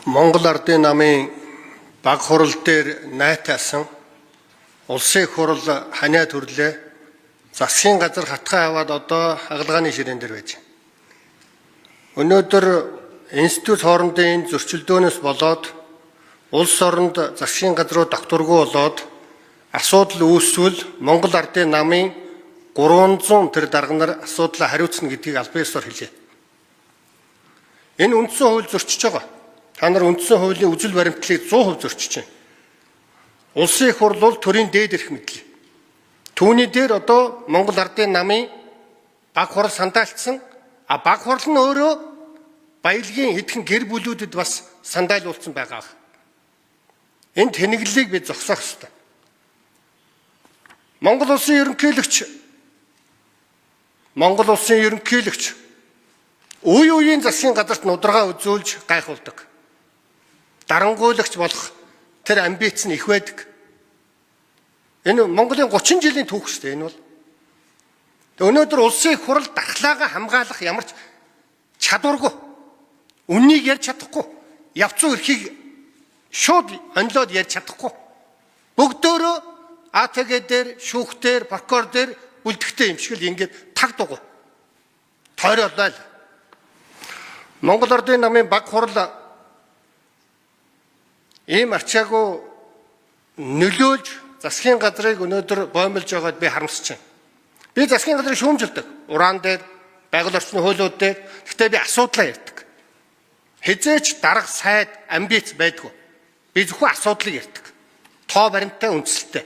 Монгол Ардын намын баг хурал дээр найтаасан улсын их хурал ханиа төрлөө засгийн газар хатгай аваад одоо хагалгааны ширээн дээр байж байна. Өнөөдөр институт хоорондын зөрчилдөөнөөс болоод улс оронд засгийн газруу докторгүй болоод асуудал үүсвэл Монгол Ардын намын 300 тэр дарга нар асуудлаа хариуцна гэдгийг албан ёсоор хэлье. Энэ үндсэн хууль зөрчиж байгаа. Та нар үндсэн хуулийн үжил баримтлалыг 100% зөрчиж байна. Улсын их хурл бол төрийн дээд эрх мэдэл. Түүний дээр одоо Монгол Ардын намын баг хурал сандаалцсан. Баг хурал нь өөрөө баялагын хэдхэн гэр бүлүүдэд бас сандаалуулсан байгаа. Энэ тэнэглэлийг бид зогсоох ёстой. Монгол улсын ерөнхийлөгч үе үеийн засгийн газарт нударгаа үзүүлж гайхуулдаг. Дарангуйлагч болох тэр амбиц нь их байдаг. Энэ Монголын 30 жилийн түүх шүү дээ энэ бол. Өнөөдөр улсын их хурал дархлаагаа хамгаалах ямар ч чадваргүй, үннийг ярьж чадахгүй, явцуу эрхийг шууд онлоод ярьж чадахгүй. Бүгдөө АТГ дээр, шүүх дээр, прокурор дээр үлдэхтэй юм шиг л ингээд таг дугуй. Тойролоо. Монгол Ардын намын баг хурал ийм арчаагүй нөлөөлж засгийн газрыг өнөөдөр боомлж байгаад би харамсаж байна. Би засгийн газрыг шүүмжилдэг. Уран дээр, байгаль орчны хуулиуд дээр. Гэхдээ би асуудлаа ярьдаг. Хизээч дарга сайд амбиц байдгүй. Би зөвхөн асуудлыг ярьдаг. Тоо баримттай үндсэлтэй.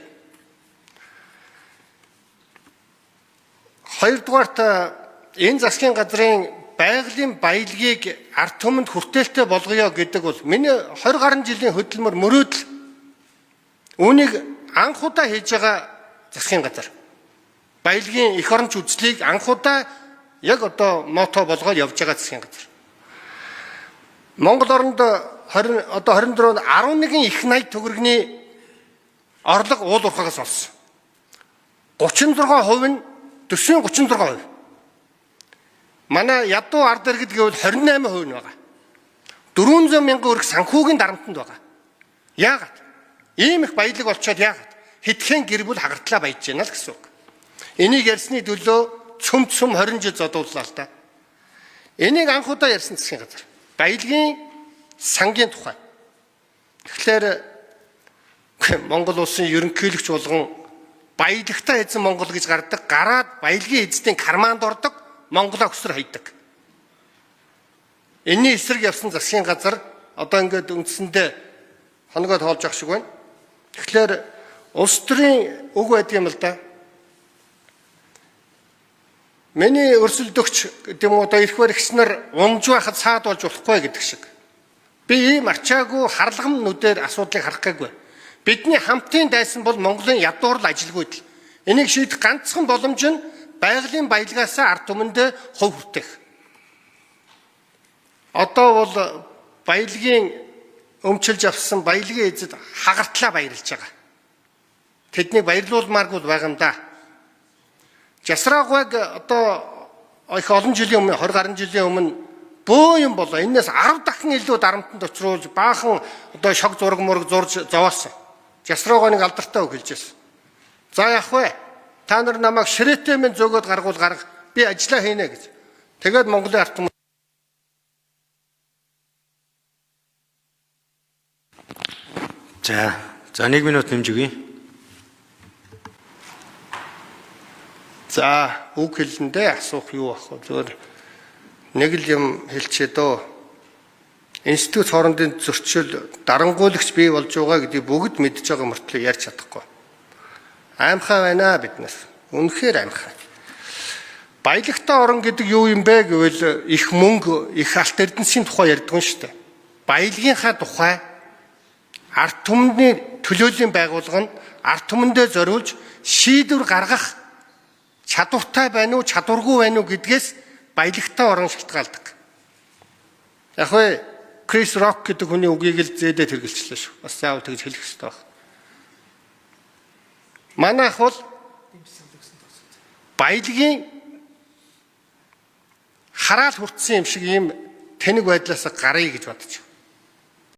Хоёрдугаарт энэ засгийн газрын байгалийн баялагийг ард түмэнд хүртээлтэй болгоё гэдэг бол миний 20 гаруй жилийн хөдөлмөр мөрөөдөл. Үүнийг анх удаа хийж байгаа засгийн газар. Баялагын эх оронч үзлийг анх удаа яг одоо мото болгоод явж байгаа засгийн газар. Монгол оронд 24-нд 11 их 80 төгрөгийн орлого уул уурхаагаас олсон. 36% нь төсвийн 36%. Манай ядуу ард иргэд гэвэл 28% нь байгаа. 400 мянган өрг санхүүгийн дарамтанд байгаа. Яагаад? Ийм их баялаг болчоод яагаад? Хитгэн гэр бүл хагартлаа баяж байна л гэсэн үг. Энийг ярьсны төлөө цөм 20 жил зодууллаа л да. Энийг анх удаа ярьсан засгийн газар. Баялагын сангийн тухай. Тэгэхээр Монгол улсын ерөнхийлөгч болгон баялагтай эзэн Монгол гэж гардаг, гараад баялагын эзэдийн карманд ордог, Монголоо өсөр хайдаг. Энэний эсрэг явсан засгийн газар одоо ингээд үндсэндээ хоногоо тоолж явах шиг байна. Тэгэхээр улс төрийн үг байдаг юм л да. Миний өрсөлдөгч гэдэг юм уу одоо эрх баригчнаар унж байхад саад болж болохгүй гэдэг шиг. Би ийм арчаагүй харлагамнуудаар асуудлыг харах гээгүй. Бидний хамтын дайсан бол Монголын ядуурл ажилгүйд л. Энийг шийдэх ганцхан боломж нь байгалийн баялагаас ард түмэндээ хувь хүртэх. Одоо бол баялагын өмчилж авсан баялагын эзэд хагартлаа баярлж байгаа. Тэднийг баярлуулмааргүй байгаа юм да. Жасраагүйг одоо их олон жилийн өмнө 20 гаруй жилийн өмнө бөө юм болоо. Энээс 10 дахин илүү дарамтанд очруулж баахан одоо шог зураг мураг зурж зовоосон. Жасраагааныг алдартай үг хэлжсэн. За яах вэ? Та нар намайг ширээтэй минь зөөгөөд гаргуул гарга. Би ажиллаа хийнэ гэж. Тэгээд Монголын ард түмэн. За 1 минут нэмж өгье. За үг хэлэндээ асуух юу ах вэ? Зөвөр нэг л юм хэлчихээ дөө. Институт хоорондын зөрчил дарангуйлагч бий болж байгаа гэдгийг бүгд мэдж байгаа мөртлөө ярьж чадахгүй. Аимхай байна биднээс. Үнэхээр аимхай. Баялагтай орон гэдэг юу юм бэ гэвэл их мөнгө, их алт эрдэнсийн тухай ярьдаг нь шүү дээ. Баялагынхаа тухай ард түмний төлөөллийн байгууллага нь ард түмэндээ зориулж шийдвэр гаргах чадвартай байна уу, чадваргүй байна уу гэдгээс баялагтай орон шалтгаалдаг. Яг вэ Крис Рок гэдэг хүний үгийг л зээдээд хэрэгжилсэн шүү. Бас заавал тэгж хэлэх хэрэгтэй байна. Манайх бол баялагын хараал хүртсэн юм шиг ийм тэнэг байдлаас гарыг гэж бодож байна.